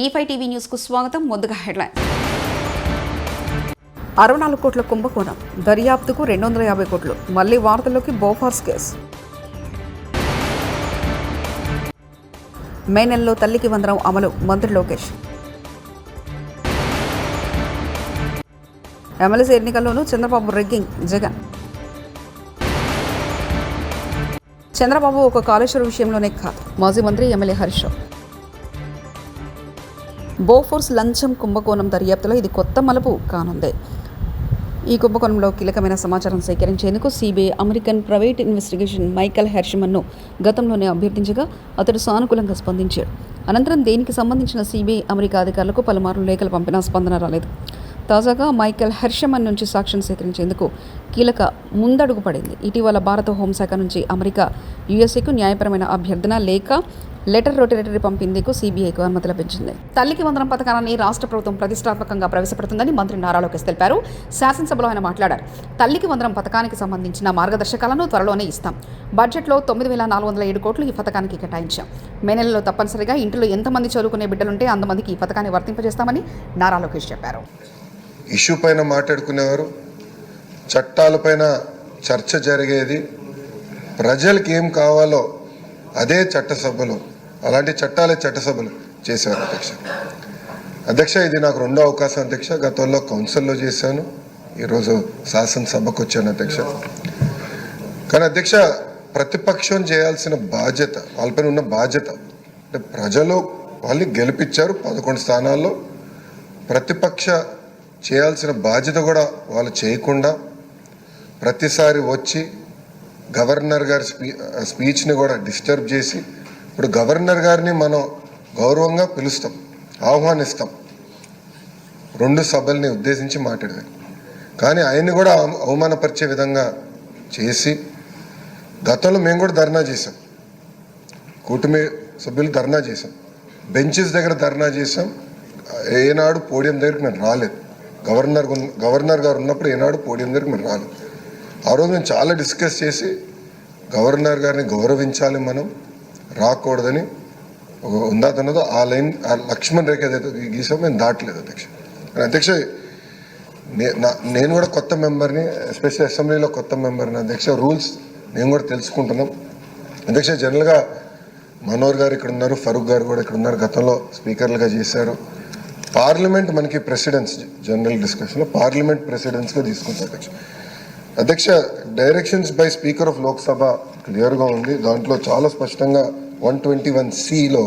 E5 TV news కు స్వాగతం. ముందుగా హెడ్లైన్. 64 కోట్ల కుంభకోణం దర్యాప్తుకు 250 కోట్లు. మళ్లీ వార్తల్లోకి బోఫార్స్ కేసు. మే నెలలో తల్లికి వందనం అమలు మంత్రి లోకేష్. ఎమ్మెల్సీ ఎన్నికల్లోనూ చంద్రబాబు రెగ్గింగ్ జగన్. చంద్రబాబు ఒక కాళేశ్వరం విషయంలోనే కాదు, మాజీ మంత్రి ఎమ్మెల్యే హరీష్ రావు. బోఫోర్స్ లంచం కుంభకోణం దర్యాప్తులో ఇది కొత్త మలుపు కానుంది. ఈ కుంభకోణంలో కీలకమైన సమాచారం సేకరించేందుకు CBI American private investigation Michael హెర్షమన్ను గతంలోనే అభ్యర్థించగా అతడు సానుకూలంగా స్పందించాడు. అనంతరం దీనికి సంబంధించిన సిబిఐ అమెరికా అధికారులకు పలుమార్లు లేఖలు పంపినా స్పందన రాలేదు. తాజాగా మైకల్ హెర్షమన్ నుంచి సాక్ష్యం సేకరించేందుకు కీలక ముందడుగు పడింది. ఇటీవల భారత హోంశాఖ నుంచి అమెరికా యుఎస్ఏకు న్యాయపరమైన అభ్యర్థన లేక లెటర్ రొటేటరీ పంపిందేకు సిబిఐకు అనుమతి లభించింది. తల్లికి వందనం పథకాన్ని రాష్ట్ర ప్రభుత్వం ప్రతిష్టాత్మకంగా ప్రవేశపెడుతుందని మంత్రి నారా లోకేష్ తెలిపారు. శాసనసభలో ఆయన మాట్లాడారు. తల్లికి వందనం పథకానికి సంబంధించిన మార్గదర్శకాలను త్వరలోనే ఇస్తాం. బడ్జెట్లో 9,407 కోట్లు ఈ పథకానికి కేటాయించాం. మే నెలలో తప్పనిసరిగా ఇంటిలో ఎంతమంది చదువుకునే బిడ్డలుంటే అంతమందికి ఈ పథకాన్ని వర్తింపజేస్తామని నారా లోకేష్ చెప్పారు. ఇష్యూ పైన మాట్లాడుకునేవారు, చట్టాలపైన చర్చ జరిగేది, ప్రజలకు ఏం కావాలో అదే చట్టసభలు, అలాంటి చట్టాలే చట్టసభలు చేశారు. అధ్యక్ష ఇది నాకు రెండో అవకాశం అధ్యక్ష. గతంలో కౌన్సిల్లో చేశాను, ఈరోజు శాసనసభకు వచ్చాను అధ్యక్ష. కానీ అధ్యక్ష ప్రతిపక్షం చేయాల్సిన బాధ్యత, వాళ్ళపైన ఉన్న బాధ్యత అంటే ప్రజలు వాళ్ళు గెలిపించారు 11 స్థానాల్లో, ప్రతిపక్ష చేయాల్సిన బాధ్యత కూడా వాళ్ళు చేయకుండా ప్రతిసారి వచ్చి గవర్నర్ గారి స్పీచ్ని కూడా డిస్టర్బ్ చేసి, ఇప్పుడు గవర్నర్ గారిని మనం గౌరవంగా పిలుస్తాం, ఆహ్వానిస్తాం 2 సభల్ని ఉద్దేశించి మాట్లాడారు. కానీ ఆయన్ని కూడా అవమానపరిచే విధంగా చేసి, గతంలో మేము కూడా ధర్నా చేసాం, కూటమి సభ్యులు ధర్నా చేసాం, బెంచెస్ దగ్గర ధర్నా చేసాం. ఏనాడు పోడియం దగ్గరికి మేము రాలేదు. గవర్నర్ గారు ఉన్నప్పుడు ఏనాడు పోడియం దగ్గరికి మేము రాలేదు. ఆ రోజు మేము చాలా డిస్కస్ చేసి గవర్నర్ గారిని గౌరవించాలి, మనం రాకూడదని ఉందాతన్నదో ఆ లైన్, ఆ లక్ష్మణ్ రేఖ ఏదైతే గీసామో మేము దాటలేదు అధ్యక్ష. అధ్యక్ష నేను కూడా కొత్త మెంబర్ని, ఎస్పెషల్లీ అసెంబ్లీలో కొత్త మెంబర్ని అధ్యక్ష. రూల్స్ మేము కూడా తెలుసుకుంటున్నాం అధ్యక్ష. జనరల్గా మనోహర్ గారు ఇక్కడ ఉన్నారు, ఫరూక్ గారు కూడా ఇక్కడ ఉన్నారు, గతంలో స్పీకర్లుగా చేశారు. పార్లమెంట్ మనకి ప్రెసిడెన్స్, జనరల్ డిస్కషన్లో పార్లమెంట్ ప్రెసిడెన్స్గా తీసుకుంటారు అధ్యక్ష. అధ్యక్ష directions by speaker of Lok Sabha క్లియర్గా ఉంది. దాంట్లో చాలా స్పష్టంగా 121(c)లో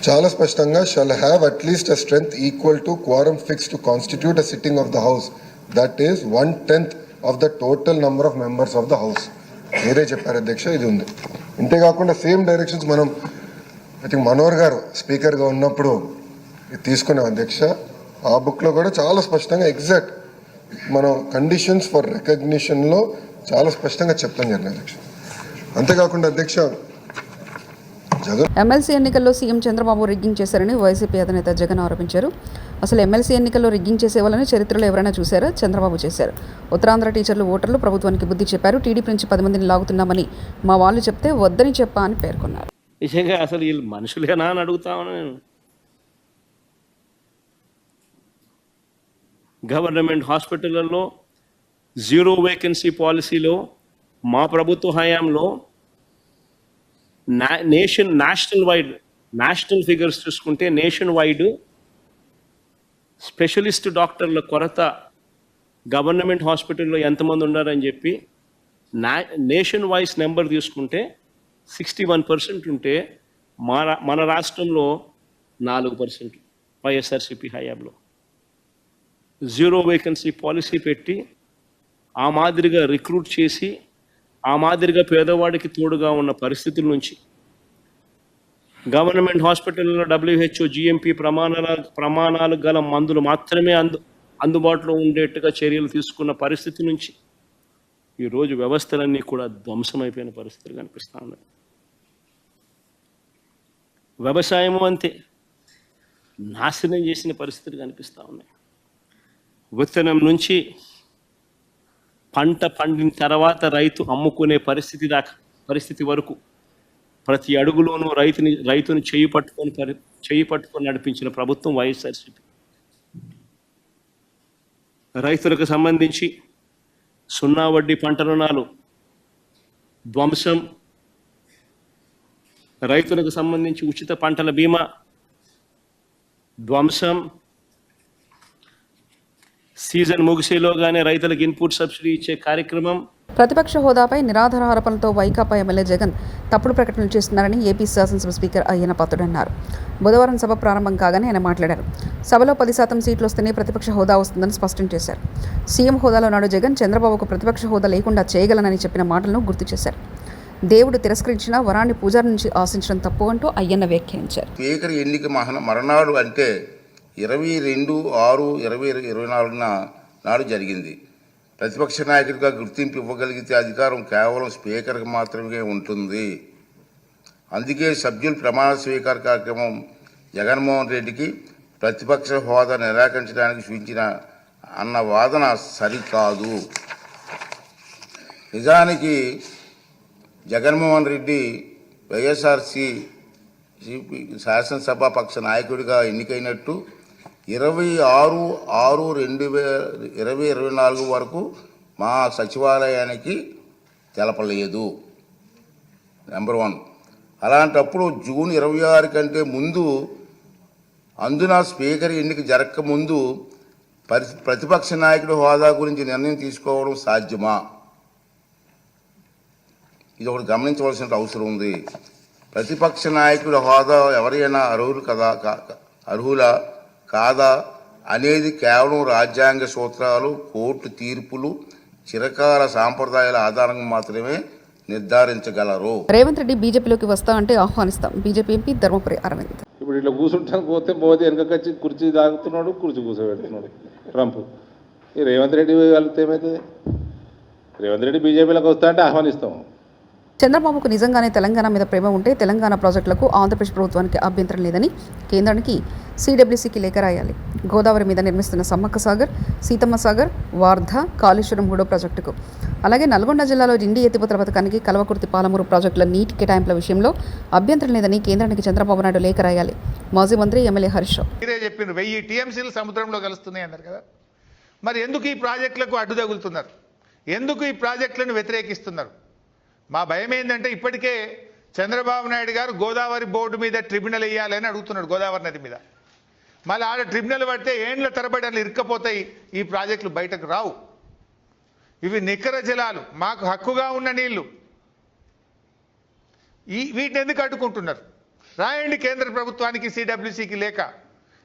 చాలా స్పష్టంగా shall have at least a strength equal to క్వారం fix to constitute a sitting of the house, that is 1/10 of the total number of members of the house. మీరే చెప్పారు అధ్యక్ష, ఇది ఉంది. ఇంతేకాకుండా సేమ్ డైరెక్షన్స్ మనం ఐ థింక్ మనోహర్ గారు స్పీకర్గా ఉన్నప్పుడు తీసుకున్నాం అధ్యక్ష. ఆ బుక్లో కూడా చాలా స్పష్టంగా ఎగ్జాక్ట్ మనం కండిషన్స్ ఫర్ రికగ్నిషన్లో చాలా స్పష్టంగా చెప్తాం జరిగింది అధ్యక్ష. అంతేకాకుండా అధ్యక్ష ఎమ్మెల్సీ ఎన్నికల్లో సీఎం చంద్రబాబు రిగ్గింగ్ చేశారని వైసీపీ అధినేత జగన్ ఆరోపించారు. అసలు ఎమ్మెల్సీ ఎన్నికల్లో రిగ్గింగ్ చేసేవాళ్ళని చరిత్రలో ఎవరైనా చూశారా? చంద్రబాబు చేశారు. ఉత్తరాంధ్ర టీచర్లు, ఓటర్లు ప్రభుత్వానికి బుద్ధి చెప్పారు. టీడీపీ నుంచి 10 మందిని లాగుతున్నామని మా వాళ్ళు చెప్తే వద్దని చెప్పా అని పేర్కొన్నారు. నిజంగా అసలు వీళ్ళు మనుషులేనా అని అడుగుతామని నేను. గవర్నమెంట్ హాస్పిటళ్ళల్లో 0 వేకెన్సీ పాలసీలో మా ప్రభుత్వ హయాంలో నేషనల్ ఫిగర్స్ చూసుకుంటే నేషన్ వైడ్ స్పెషలిస్ట్ డాక్టర్ల కొరత గవర్నమెంట్ హాస్పిటల్లో ఎంతమంది ఉన్నారని చెప్పి నేషన్ వైజ్ నెంబర్ తీసుకుంటే 61% ఉంటే మన రాష్ట్రంలో 4% వైఎస్ఆర్సీపీ హయాంలో 0 వేకెన్సీ పాలసీ పెట్టి ఆ మాదిరిగా రిక్రూట్ చేసి ఆ మాదిరిగా పేదవాడికి తోడుగా ఉన్న పరిస్థితుల నుంచి గవర్నమెంట్ హాస్పిటల్లో WHO GMP ప్రమాణాలు గల మందులు మాత్రమే అందుబాటులో ఉండేట్టుగా చర్యలు తీసుకున్న పరిస్థితి నుంచి ఈరోజు వ్యవస్థలన్నీ కూడా ధ్వంసమైపోయిన పరిస్థితులు కనిపిస్తూ ఉన్నాయి. వ్యవసాయము అంతే నాశనం చేసిన పరిస్థితులు కనిపిస్తూ ఉన్నాయి. విత్తనం నుంచి పంట పండిన తర్వాత రైతు అమ్ముకునే పరిస్థితి వరకు ప్రతి అడుగులోనూ రైతుని చేయి పట్టుకొని నడిపించిన ప్రభుత్వం వైఎస్ఆర్సీపీ. రైతులకు సంబంధించి సున్నా వడ్డీ పంట రుణాలు ధ్వంసం, రైతులకు సంబంధించి ఉచిత పంటల బీమా ధ్వంసం, సీజన్ ముగిసేలోగానే రైతులకు ఇన్పుట్ సబ్సిడీ ఇచ్చే కార్యక్రమం. ప్రతిపక్ష హోదాపై నిరాధార ఆరోపణలతో వైకాపా ఎమ్మెల్యే జగన్ తప్పుడు ప్రకటనలు చేస్తున్నారని ఏపీ శాసనసభ స్పీకర్ అయ్యన్న పాత్రుడు అన్నారు. బుధవారం సభ ప్రారంభం కాగానే ఆయన మాట్లాడారు. సభలో 10% సీట్లు వస్తేనే ప్రతిపక్ష హోదా వస్తుందని స్పష్టం చేశారు. సీఎం హోదాలో నాడు జగన్ చంద్రబాబుకు ప్రతిపక్ష హోదా లేకుండా చేయగలనని చెప్పిన మాటలను గుర్తు చేశారు. దేవుడు తిరస్కరించిన వరాన్ని పూజారి నుంచి ఆశించడం తప్పు అంటూ అయ్యన్న వ్యాఖ్యానించారు. స్పీకర్ ఎన్నిక మరణాడు అంటే 22/6/2024 నాడు జరిగింది. ప్రతిపక్ష నాయకుడిగా గుర్తింపు ఇవ్వగలిగితే అధికారం కేవలం స్పీకర్కి మాత్రమే ఉంటుంది. అందుకే సభ్యుల ప్రమాణ స్వీకార కార్యక్రమం జగన్మోహన్ రెడ్డికి ప్రతిపక్ష హోదా నిరాకరించడానికి సూచించిన అన్న వాదన సరికాదు. నిజానికి జగన్మోహన్ రెడ్డి వైఎస్ఆర్సీపీ శాసనసభ పక్ష నాయకుడిగా ఎన్నికైనట్టు 26/6/2024 వరకు మా సచివాలయానికి తెలపలేదు. నెంబర్ 1. అలాంటప్పుడు జూన్ 26 కంటే ముందు, అందున స్పీకర్ ఎన్నిక జరగక ముందు ప్రతిపక్ష నాయకుడి హోదా గురించి నిర్ణయం తీసుకోవడం సాధ్యమా? ఇది ఒకటి గమనించవలసిన అవసరం ఉంది. ప్రతిపక్ష నాయకుడి హోదా ఎవరైనా అర్హులా కాదా అనేది కేవలం రాజ్యాంగ సూత్రాలు, కోర్టు తీర్పులు, చిరకాల సాంప్రదాయాల ఆధారంగా మాత్రమే నిర్ధారించగలరు. రేవంత్ రెడ్డి బీజేపీలోకి వస్తా అంటే ఆహ్వానిస్తాం. BJP MP Dharmapuri Arvind. ఇప్పుడు ఇట్లా కూర్చుంటాను పోతే వెనకచ్చి కుర్చీ తాగుతున్నాడు, కుర్చీ కూర్చోబెడుతున్నాడు ట్రంప్. ఈ రేవంత్ రెడ్డి వెళ్తే ఏమవుతుంది? రేవంత్ రెడ్డి బీజేపీలోకి వస్తా అంటే ఆహ్వానిస్తాం. చంద్రబాబుకు నిజంగానే తెలంగాణ మీద ప్రేమ ఉంటే తెలంగాణ ప్రాజెక్టులకు ఆంధ్రప్రదేశ్ ప్రభుత్వానికి అభ్యంతరం లేదని కేంద్రానికి సిడబ్ల్యూసీకి లేఖ రాయాలి. గోదావరి మీద నిర్మిస్తున్న సమ్మక్క సాగర్, సీతమ్మ సాగర్, వార్ధ, కాళేశ్వరం 3వ ప్రాజెక్టుకు, అలాగే నల్గొండ జిల్లాలో డిండి ఎత్తిపోతల పథకానికి కల్వకుర్తి, పాలమూరు ప్రాజెక్టుల నీటి కేటాయింపుల విషయంలో అభ్యంతరం లేదని కేంద్రానికి చంద్రబాబు నాయుడు లేఖ రాయాలి. మాజీ మంత్రి ఎమ్మెల్యే హరీష్ రావు మీరే చెప్పిన 1000 టీఎంసీలు సముద్రంలో కలుస్తున్నాయి అన్నారు కదా. మరి ఎందుకు ఈ ప్రాజెక్టులకు అడ్డు తగులుతున్నారు? ఎందుకు ఈ ప్రాజెక్టులను వ్యతిరేకిస్తున్నారు? మా భయం ఏంటంటే ఇప్పటికే చంద్రబాబు నాయుడు గారు గోదావరి బోర్డు మీద ట్రిబ్యునల్ వేయాలని అడుగుతున్నాడు. గోదావరి నది మీద మళ్ళీ ఆడ ట్రిబ్యునల్ పడితే ఏండ్ల తరబడి అట్లా ఇరుక్కపోతాయి. ఈ ప్రాజెక్టులు బయటకు రావు. ఇవి నికర జలాలు, మాకు హక్కుగా ఉన్న నీళ్లు. వీటిని ఎందుకు అడ్డుకుంటున్నారు? రాయండి కేంద్ర ప్రభుత్వానికి, సిడబ్ల్యూసీకి లేక.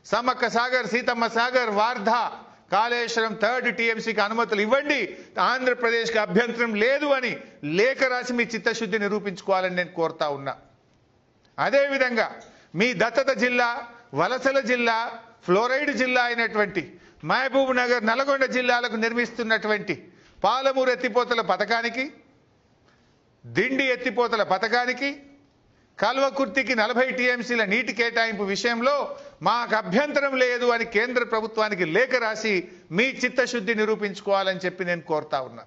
సమ్మక్క సాగర్, సీతమ్మ సాగర్, వార్ధ, కాళేశ్వరం 3rd టీఎంసీకి అనుమతులు ఇవ్వండి, ఆంధ్రప్రదేశ్కి అభ్యంతరం లేదు అని లేఖ రాసి మీ చిత్తశుద్ధి నిరూపించుకోవాలని నేను కోరుతా ఉన్నా. అదేవిధంగా మీ దత్తత జిల్లా, వలసల జిల్లా, ఫ్లోరైడ్ జిల్లా అయినటువంటి మహబూబ్ నగర్, నల్గొండ జిల్లాలకు నిర్మిస్తున్నటువంటి పాలమూరు ఎత్తిపోతల పథకానికి, దిండి ఎత్తిపోతల పథకానికి, కల్వకుర్తికి 40 టీఎంసీల నీటి కేటాయింపు విషయంలో మాకు అభ్యంతరం లేదు అని కేంద్ర ప్రభుత్వానికి లేఖ రాసి మీ చిత్తశుద్ధి నిరూపించుకోవాలని చెప్పి నేను కోరుతా ఉన్నా.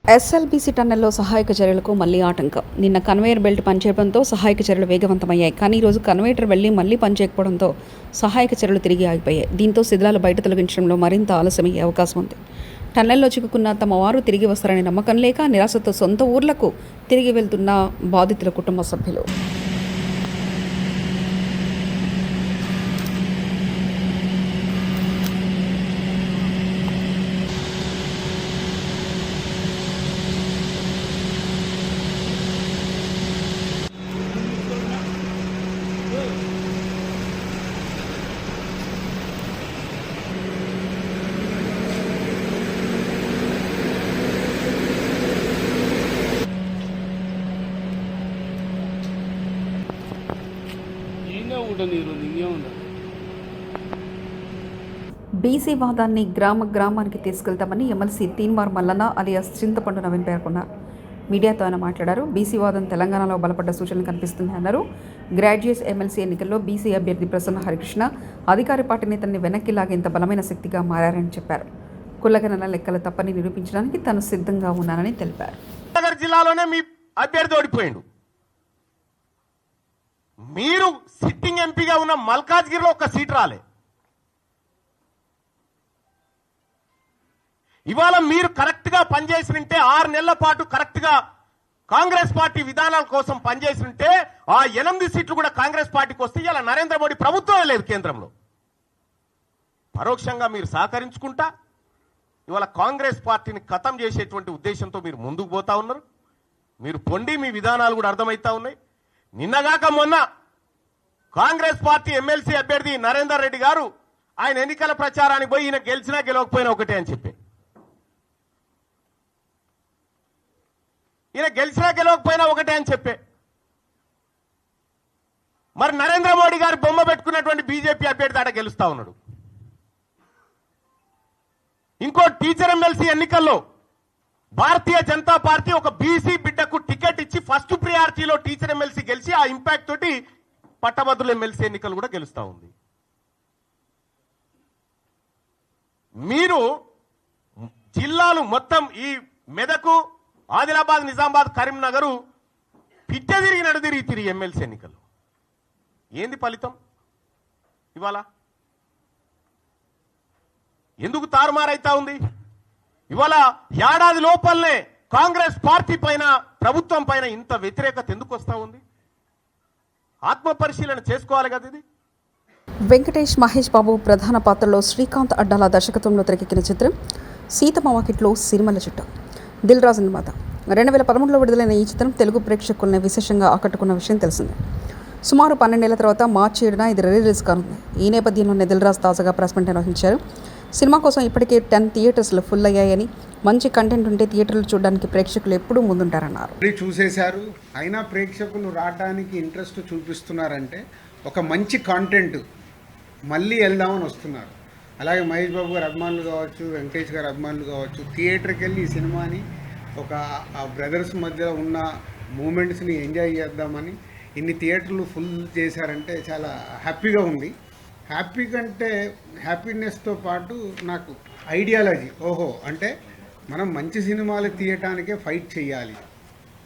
ఎస్ఎల్బీసీ టన్నెల్లో సహాయక చర్యలకు మళ్లీ ఆటంకం. నిన్న కన్వేయర్ బెల్ట్ పనిచేయడంతో సహాయక చర్యలు వేగవంతమయ్యాయి. కానీ ఈరోజు కన్వేయర్ వెళ్లి మళ్లీ పనిచేయకపోవడంతో సహాయక చర్యలు తిరిగి ఆగిపోయాయి. దీంతో శిథిలాలు బయట తొలగించడంలో మరింత ఆలస్యమయ్యే అవకాశం ఉంది. టన్నెల్లో చిక్కుకున్న తమ వారు తిరిగి వస్తారనే నమ్మకం లేక నిరాశతో సొంత ఊర్లకు తిరిగి వెళ్తున్న బాధితుల కుటుంబ సభ్యులు. బీసీ వాదాన్ని గ్రామానికి తీసుకెళ్తామని ఎమ్మెల్సీ తీన్మార్ మల్లన్న అలియాస్ చింతపండు నవీన్ పేర్కొన్నారు. మీడియాతో ఆయన మాట్లాడారు. బీసీ వాదం తెలంగాణలో బలపడ్డ సూచనలు కనిపిస్తుంది అన్నారు. గ్రాడ్యుయేట్స్ ఎమ్మెల్సీ ఎన్నికల్లో బీసీ అభ్యర్థి ప్రసన్న హరికృష్ణ అధికార పార్టీ నేతల్ని వెనక్కి లాగేంత బలమైన శక్తిగా మారారని చెప్పారు. కులగణన లెక్కలు తప్పని నిరూపించడానికి తాను సిద్ధంగా ఉన్నానని తెలిపారు. జిల్లాలోనే మీ అభ్యర్థి ఓడిపోయిండు. మీరు సిట్టింగ్ ఎంపీగా ఉన్న మల్కాజ్గిరిలో ఒక్క సీట్ రాలే. ఇవాళ మీరు కరెక్ట్ గా పనిచేసినంటే 6 నెలల పాటు కరెక్ట్ గా కాంగ్రెస్ పార్టీ విధానాల కోసం పనిచేసినంటే ఆ 8 సీట్లు కూడా కాంగ్రెస్ పార్టీకి వస్తే ఇలా నరేంద్ర మోడీ ప్రభుత్వమే లేదు కేంద్రంలో. పరోక్షంగా మీరు సహకరించుకుంటా ఇవాళ కాంగ్రెస్ పార్టీని ఖతం చేసేటువంటి ఉద్దేశంతో మీరు ముందుకు పోతా ఉన్నారు. మీరు పొండి మీ విధానాలు కూడా అర్థమవుతా ఉన్నాయి. నిన్నగాక మొన్న కాంగ్రెస్ పార్టీ ఎమ్మెల్సీ అభ్యర్థి నరేందర్ రెడ్డి గారు ఆయన ఎన్నికల ప్రచారానికి పోయి ఈయన గెలిచినా గెలవకపోయినా ఒకటే అని చెప్పి, ఈయన గెలిచినా గెలవకపోయినా ఒకటే అని చెప్పే, మరి నరేంద్ర మోడీ గారు బొమ్మ పెట్టుకున్నటువంటి బీజేపీ అభ్యర్థి ఆడ గెలుస్తా ఉన్నాడు. ఇంకో టీచర్ ఎమ్మెల్సీ ఎన్నికల్లో భారతీయ జనతా పార్టీ ఒక బీసీ బిడ్డకు టికెట్ ఇచ్చి ఫస్ట్ ప్రియారిటీలో టీచర్ ఎమ్మెల్సీ గెలిచి ఆ ఇంపాక్ట్ తోటి పట్టభద్రుల ఎమ్మెల్సీ ఎన్నికలు కూడా గెలుస్తా ఉంది. మీరు జిల్లాలు మొత్తం ఈ మెదకు, ఆదిలాబాద్, నిజామాబాద్, కరీంనగర్ పిట్ట తిరిగి నడుదిరిగి ఎమ్మెల్సీ ఎన్నికలు. ఏంది ఫలితం? ఇవాళ ఎందుకు తారుమారైతా ఉంది? ఇవాళ ఏడాది లోపలనే కాంగ్రెస్ పార్టీ పైన, ప్రభుత్వం పైన ఇంత వ్యతిరేకత ఎందుకు వస్తా ఉంది? ఆత్మ పరిశీలన చేసుకోవాలి కదా. ఇది వెంకటేష్, మహేష్ బాబు ప్రధాన పాత్రలో శ్రీకాంత్ అడ్డాల దర్శకత్వంలో తెరకెక్కిన చిత్రం సీతమ్మ వాకిట్లో సిరిమల్ల చెట్టు. దిల్ రాజు నిర్మాత. 2013లో విడుదలైన ఈ చిత్రం తెలుగు ప్రేక్షకులను విశేషంగా ఆకట్టుకున్న విషయం తెలిసిందే. సుమారు 12 ఏళ్ల తర్వాత మార్చి 7న ఇది రిలీజ్ కానుంది. ఈ నేపథ్యంలోనే దిల్ రాజు తాజాగా ప్రెస్ మీట్ నిర్వహించారు. సినిమా కోసం ఇప్పటికే 10 థియేటర్స్లో ఫుల్ అయ్యాయని, మంచి కంటెంట్ ఉంటే థియేటర్లు చూడడానికి ప్రేక్షకులు ఎప్పుడూ ముందుంటారన్నారు. చూసేశారు, అయినా ప్రేక్షకులు రావడానికి ఇంట్రెస్ట్ చూపిస్తున్నారంటే ఒక మంచి కాంటెంట్ మళ్ళీ వెళ్దామని వస్తున్నారు. అలాగే మహేష్ బాబు గారు అభిమానులు కావచ్చు, వెంకటేష్ గారు అభిమానులు కావచ్చు, థియేటర్కి వెళ్ళి ఈ సినిమాని ఒక బ్రదర్స్ మధ్య ఉన్న మూమెంట్స్ని ఎంజాయ్ చేద్దామని ఇన్ని థియేటర్లు ఫుల్ చేశారంటే చాలా హ్యాపీగా ఉంది. హ్యాపీ కంటే హ్యాపీనెస్తో పాటు నాకు ఐడియాలజీ, ఓహో అంటే మనం మంచి సినిమాలు తీయటానికే ఫైట్ చేయాలి,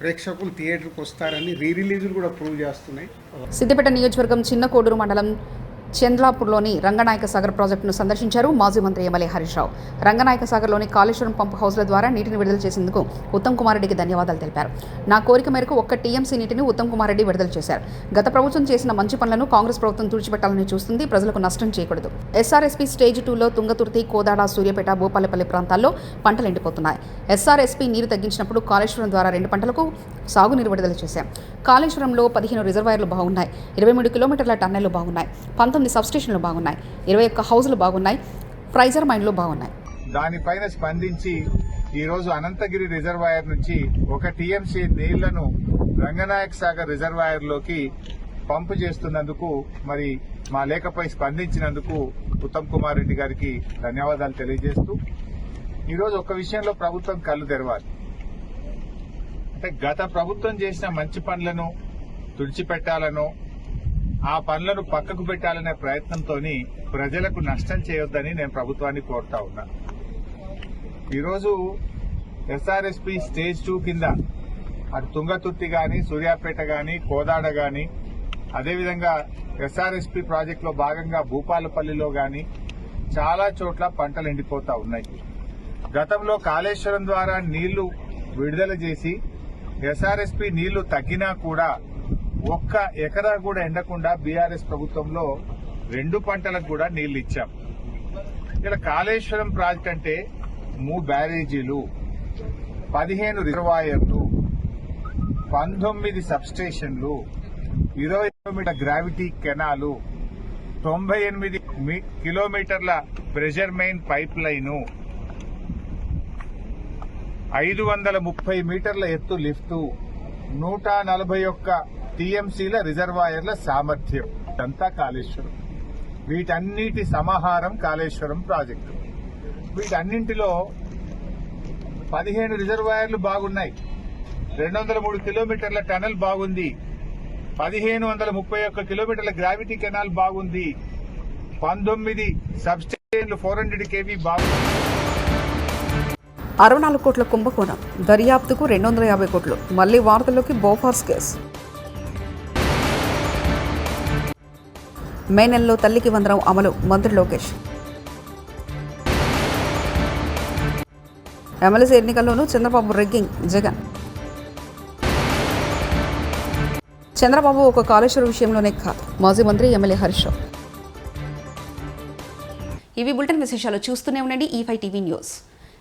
ప్రేక్షకులు థియేటర్కి వస్తారని రిలీజులు కూడా ప్రూవ్ చేస్తున్నాయి. సిద్దిపేట నియోజకవర్గం చిన్న కోడూరు మండలం చంద్లాపూర్లోని రంగనాయక సాగర్ ప్రాజెక్టును సందర్శించారు మాజీ మంత్రి ఎమ్మెల్యే హరీష్ రావు. రంగనాయక సాగర్లోని కాళేశ్వరం పంప్ హౌస్ల ద్వారా నీటిని విడుదల చేసేందుకు ఉత్తమ్ కుమార్ రెడ్డికి ధన్యవాదాలు తెలిపారు. నా కోరిక మేరకు 1 టీఎంసీ నీటిని ఉత్తమ్ కుమార్ రెడ్డి విడుదల చేశారు. గత ప్రభుత్వం చేసిన మంచి పనులను కాంగ్రెస్ ప్రభుత్వం తుడిచిపెట్టాలని చూస్తుంది, ప్రజలకు నష్టం చేయకూడదు. ఎస్ఆర్ఎస్పీ స్టేజ్ 2లో తుంగతుర్తి, కోదాడ, సూర్యాపేట, భూపాలపల్లి ప్రాంతాల్లో పంటలు ఎండిపోతున్నాయి. ఎస్ఆర్ఎస్పీ నీరు తగ్గించినప్పుడు కాళేశ్వరం ద్వారా 2 పంటలకు సాగునీరు విడుదల చేశాం. కాళేశ్వరంలో 15 రిజర్వాయర్లు బాగున్నాయి, 23 కిలోమీటర్ల టన్నెళ్లు బాగున్నాయి, 19 సబ్స్టేషన్లు బాగున్నాయి, 21 హౌజులు బాగున్నాయి, ఫ్రైజర్ మైన్లు బాగున్నాయి. దానిపైన స్పందించి ఈరోజు అనంతగిరి రిజర్వాయర్ నుంచి 1 టీఎంసీ నీళ్లను రంగనాయక సాగర్ రిజర్వాయర్లోకి పంపు చేస్తున్నందుకు, మరి మా లేఖపై స్పందించినందుకు ఉత్తమ్ కుమార్ రెడ్డి గారికి ధన్యవాదాలు తెలియజేస్తూ, ఈరోజు ఒక విషయంలో ప్రభుత్వం కళ్ళు తెరవాలి. అంటే గత ప్రభుత్వం చేసిన మంచి పనులను తుడిచిపెట్టాలనో, ఆ పనులను పక్కకు పెట్టాలనే ప్రయత్నంతో ప్రజలకు నష్టం చేయొద్దని నేను ప్రభుత్వాన్ని కోరుతా ఉన్నా. ఈరోజు ఎస్ఆర్ఎస్పీ స్టేజ్ 2 కింద అటు తుంగతుర్తి గాని, సూర్యాపేట గాని, కోదాడ గాని, అదేవిధంగా ఎస్ఆర్ఎస్పీ ప్రాజెక్టులో భాగంగా భూపాలపల్లిలో గాని చాలా చోట్ల పంటలు ఎండిపోతా ఉన్నాయి. గతంలో కాళేశ్వరం ద్వారా నీళ్లు విడుదల చేసి ఎస్ఆర్ఎస్పీ నీళ్లు తగ్గినా కూడా 1 ఎకరా కూడా ఎండకుండా బీఆర్ఎస్ ప్రభుత్వంలో 2 పంటలకు కూడా నీళ్లు ఇచ్చాం. ఇలా కాళేశ్వరం ప్రాజెక్ట్ అంటే 3 బ్యారేజీలు, 15 రిజర్వాయర్లు, 19 సబ్స్టేషన్లు, 20 కిలోమీటర్ గ్రావిటీ కెనాలు, 98 కిలోమీటర్ల ప్రెషర్ మెయిన్ పైప్ లైను, 530 మీటర్ల ఎత్తు లిఫ్టు, 141 టీఎంసీల రిజర్వాయర్ల సామర్థ్యం. ఇదంతా కాళేశ్వరం. వీటన్నిటి సమాహారం కాళేశ్వరం ప్రాజెక్టు. వీటన్నింటిలో 15 రిజర్వాయర్లు బాగున్నాయి, 203 కిలోమీటర్ల టనల్ బాగుంది, 1531 కిలోమీటర్ల గ్రావిటీ కెనాల్ బాగుంది, 19 సబ్స్టేషన్లు 400 kV బాగుంది. 64 కోట్ల కుంభకోణం దర్యాప్తుకు 250 కోట్లు. మళ్లీ వార్తల్లోకి బోఫార్స్ కేసు. మే నెలలో తల్లికి వందనం అమలు మంత్రి లోకేష్. ఎమ్మెల్సీ ఎన్నికల్లోనూ చంద్రబాబు రెగ్గింగ్ జగన్. చంద్రబాబు ఒక కాళేశ్వరం విషయంలోనే కాదు, మాజీ మంత్రి ఎమ్మెల్యే హరీష్ రావు. ఇవి బులెటిన్ విశేషాలు. చూస్తూనే ఉండండి E5 టీవీ న్యూస్.